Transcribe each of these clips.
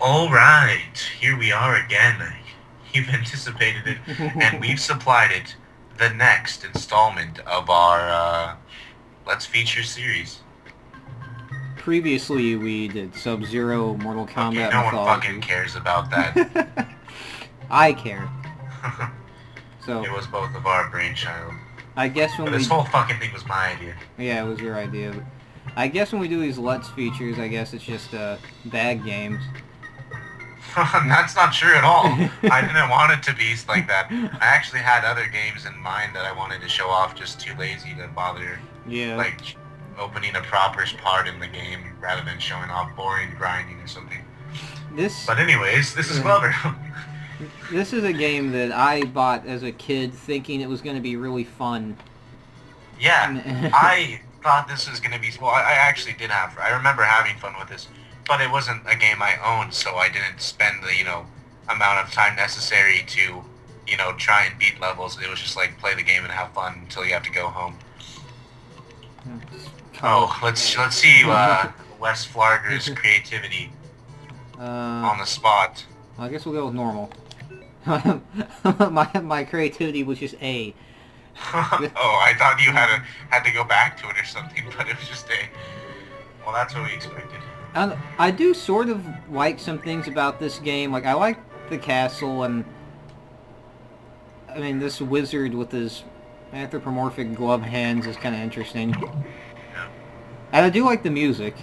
Alright, here we are again. You've anticipated it, and we've supplied it the next installment of our Let's Feature series. Previously, we did Sub-Zero, Mortal Okay, Kombat no one fucking Mythology. cares about that. I care. So, It was both of our brainchild. I guess when But this we... whole fucking thing was my idea. Yeah, it was your idea. But I guess when we do these Let's features, I guess it's just bad games. That's not true at all. I didn't want it to be like that. I actually had other games in mind that I wanted to show off, just too lazy to bother, Yeah. like, opening a proper part in the game rather than showing off boring grinding or something. This... But anyways, this is clever. This is a game that I bought as a kid thinking it was going to be really fun. Yeah, I thought this was going to be... Well, I actually did have... I remember having fun with this, but it wasn't a game I owned, so I didn't spend the, amount of time necessary to, try and beat levels. It was just like, play the game and have fun until you have to go home. Oh, let's see Wes Flarger's creativity on the spot. I guess we'll go with normal. my creativity was just A. Oh, I thought you had to go back to it or something, but it was just a... Well, that's what we expected. I do sort of like some things about this game. Like, I like the castle, and I mean, this wizard with his anthropomorphic glove hands is kind of interesting. Yeah. And I do like the music.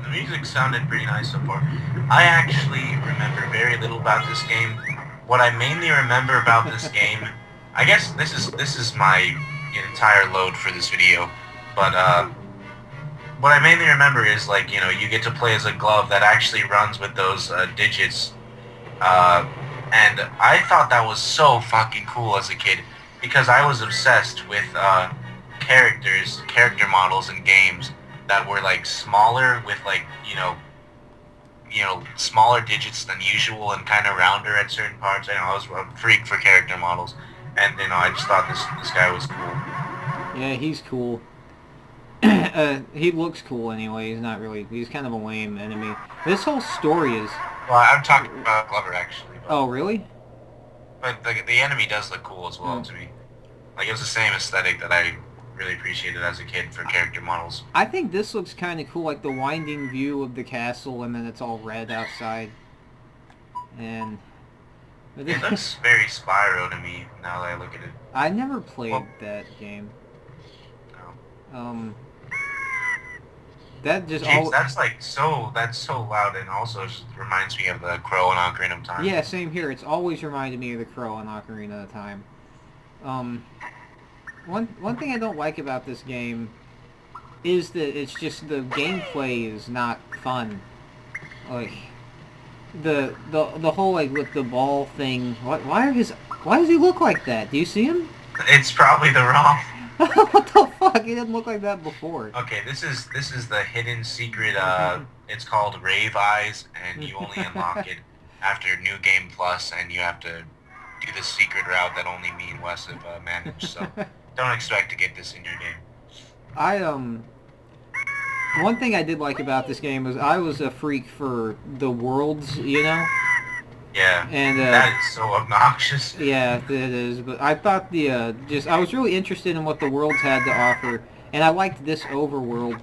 The music sounded pretty nice so far. I actually remember very little about this game. What I mainly remember about this game, I guess this is my entire load for this video, but what I mainly remember is, like, you get to play as a glove that actually runs with those digits, and I thought that was so fucking cool as a kid, because I was obsessed with character models in games that were, like, smaller with, like, smaller digits than usual and kind of rounder at certain parts. I was a freak for character models, and I just thought this guy was cool. Yeah, he's cool. He looks cool anyway. He's not really... He's kind of a lame enemy. This whole story is... Well, I'm talking about Glover, actually. Oh, really? But the enemy does look cool as well to me. Like, it was the same aesthetic that I really appreciated as a kid for character models. I think this looks kind of cool, like the winding view of the castle, and then it's all red outside. And... It looks very Spyro to me, now that I look at it. I never played that game. No. That just... Jeez, that's so loud, and also just reminds me of the Crow and Ocarina of Time. Yeah, same here. It's always reminded me of the Crow and Ocarina of Time. One thing I don't like about this game is that it's just the gameplay is not fun. Like the whole, like, with the ball thing. Why does he look like that? Do you see him? It's probably the wrong... What the fuck? He didn't look like that before. Okay, this is the hidden secret. It's called Rave Eyes, and you only unlock it after New Game Plus, and you have to do the secret route that only me and Wes have managed. So don't expect to get this in your game. One thing I did like about this game was I was a freak for the worlds, Yeah, and that is so obnoxious. Yeah, it is. But I thought I was really interested in what the worlds had to offer, and I liked this overworld.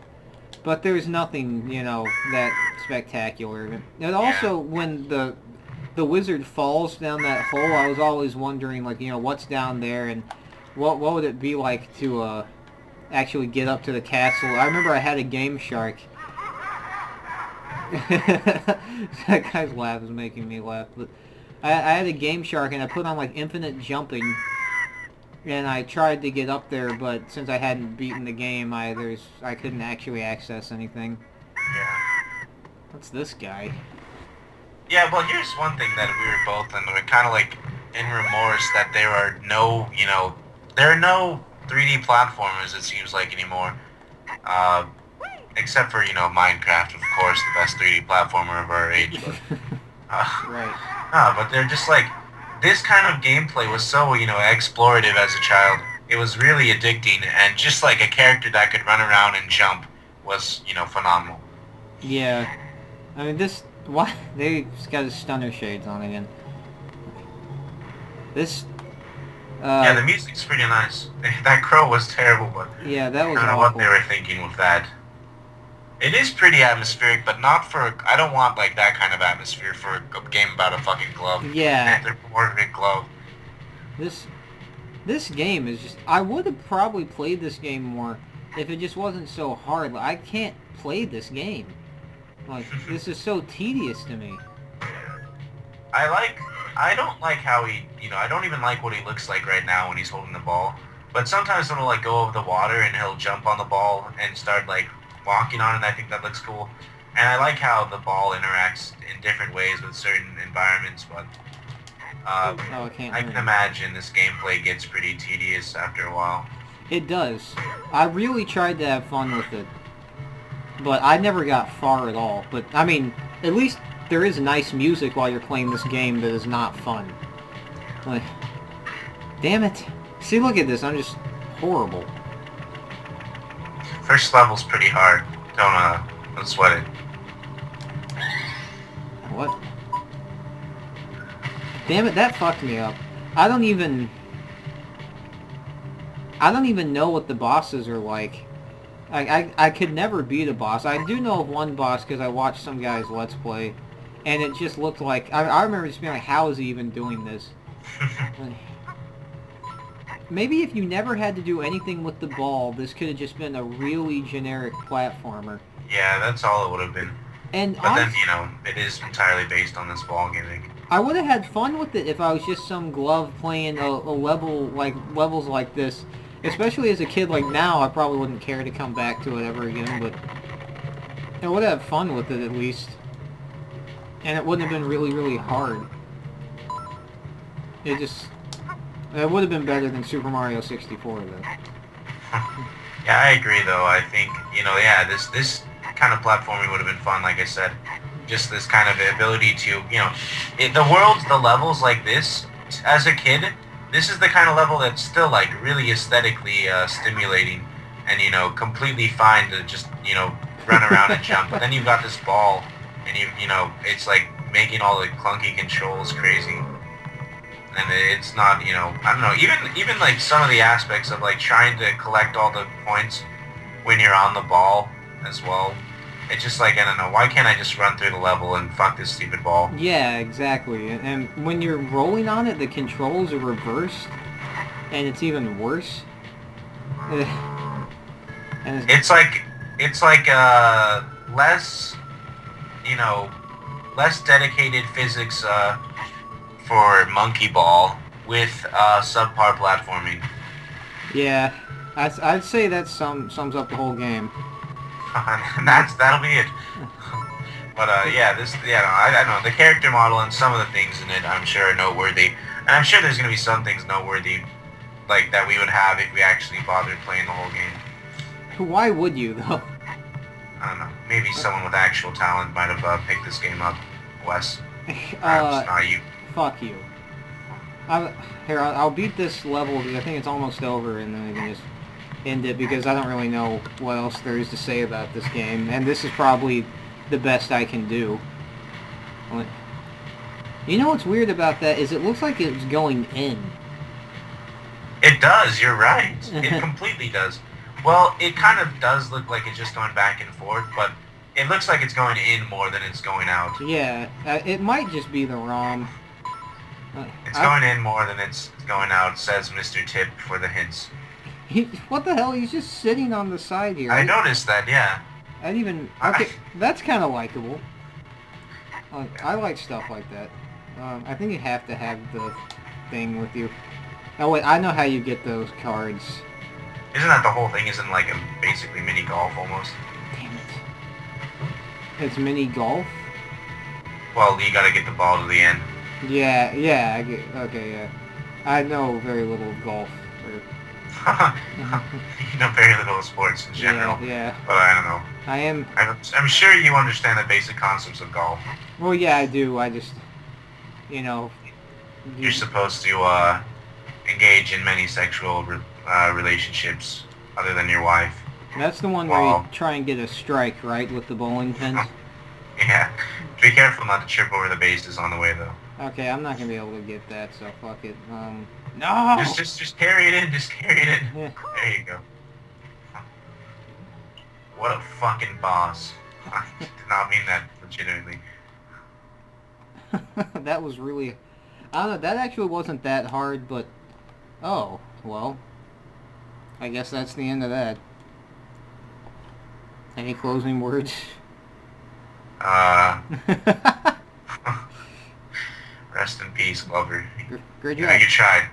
But there's nothing, that spectacular. And also, when the wizard falls down that hole, I was always wondering, like, what's down there, and what would it be like to actually get up to the castle. I remember I had a Game Shark. That guy's laugh is making me laugh. But I had a Game Shark, and I put on, like, infinite jumping, and I tried to get up there, but since I hadn't beaten the game, I couldn't actually access anything. Yeah. What's this guy? Yeah, well, here's one thing that we were both in. We're kind of, like, in remorse that there are no 3D platformers, it seems like, anymore. Except for, Minecraft, of course, the best 3D platformer of our age. But, right. But they're just like, this kind of gameplay was so, explorative as a child. It was really addicting, and just like a character that could run around and jump was, phenomenal. Yeah. I mean, What? They just got his stunner shades on again. This, Yeah, the music's pretty nice. That crow was terrible, but yeah, that I was don't know what awful. they were thinking with that. It is pretty atmospheric, but not for... I don't want, like, that kind of atmosphere for a game about a fucking glove. Yeah, Anthropomorphic glove. this this game is just... I would have probably played this game more if it just wasn't so hard. Like, I can't play this game. Like, this is so tedious to me. I don't like how he, I don't even like what he looks like right now when he's holding the ball. But sometimes he'll, like, go over the water and he'll jump on the ball and start, like, walking on it, and I think that looks cool. And I like how the ball interacts in different ways with certain environments, but Oh, I can't I hear can him. imagine this gameplay gets pretty tedious after a while. It does. I really tried to have fun with it, but I never got far at all. But, I mean, at least there is nice music while you're playing this game that is not fun. Like, damn it. See, look at this. I'm just horrible. First level's pretty hard. Don't sweat it. What? Damn it, that fucked me up. I don't even know what the bosses are like. I could never beat a boss. I do know of one boss because I watched some guy's Let's Play, and it just looked like... I remember just being like, how is he even doing this? Maybe if you never had to do anything with the ball, this could have just been a really generic platformer. Yeah, that's all it would have been. And But then, it is entirely based on this ball gimmick. I would have had fun with it if I was just some glove playing a level like levels like this. Especially as a kid, like now, I probably wouldn't care to come back to it ever again, but I would have fun with it at least. And it wouldn't have been really, really hard. It would have been better than Super Mario 64, though. Yeah, I agree though. I think, yeah, this kind of platforming would have been fun, like I said. Just this kind of ability to, the levels like this, as a kid, this is the kind of level that's still, like, really aesthetically stimulating and, completely fine to just, run around and jump. But then you've got this ball, and it's, like, making all the clunky controls crazy. And it's not, I don't know, even like some of the aspects of like trying to collect all the points when you're on the ball as well. It's just like, I don't know, why can't I just run through the level and fuck this stupid ball? Yeah, exactly. And when you're rolling on it, the controls are reversed, and it's even worse. And It's like less, less dedicated physics for Monkey Ball with subpar platforming. yeah, I'd say that sums up the whole game. That'll be it. But I don't know, the character model and some of the things in it I'm sure are noteworthy. And I'm sure there's gonna be some things noteworthy like that we would have if we actually bothered playing the whole game. Why would you, though? I don't know. Maybe someone with actual talent might have picked this game up. Wes. Perhaps not you. Fuck you. I'll beat this level because I think it's almost over, and then I can just end it because I don't really know what else there is to say about this game, and this is probably the best I can do. You know what's weird about that is it looks like it's going in. It does, you're right. It completely does. Well, it kind of does look like it's just going back and forth, but it looks like it's going in more than it's going out. Yeah, it might just be the ROM. It's going in more than it's going out, says Mr. Tip for the hints. What the hell? He's just sitting on the side here. I noticed that, yeah. I didn't even... Okay, that's kind of likable. I like stuff like that. I think you have to have the thing with you. Oh wait, I know how you get those cards. Isn't that the whole thing? Isn't like a basically mini golf almost? Damn it. It's mini golf? Well, you gotta get the ball to the end. Yeah, I get... Okay, yeah. I know very little of golf. You know very little of sports in general. Yeah. But I don't know. I'm sure you understand the basic concepts of golf. Well, yeah, I do. I just... You're supposed to engage in many sexual relationships other than your wife. That's the one where you try and get a strike, right, with the bowling pins? Yeah. Be careful not to trip over the bases on the way, though. Okay, I'm not gonna be able to get that, so fuck it. No! Just carry it in. Just carry it in. Yeah. There you go. What a fucking boss. I did not mean that legitimately. That was really... I don't know, that actually wasn't that hard, but... Oh, well. I guess that's the end of that. Any closing words? Rest in peace, Glover. Great You job. tried.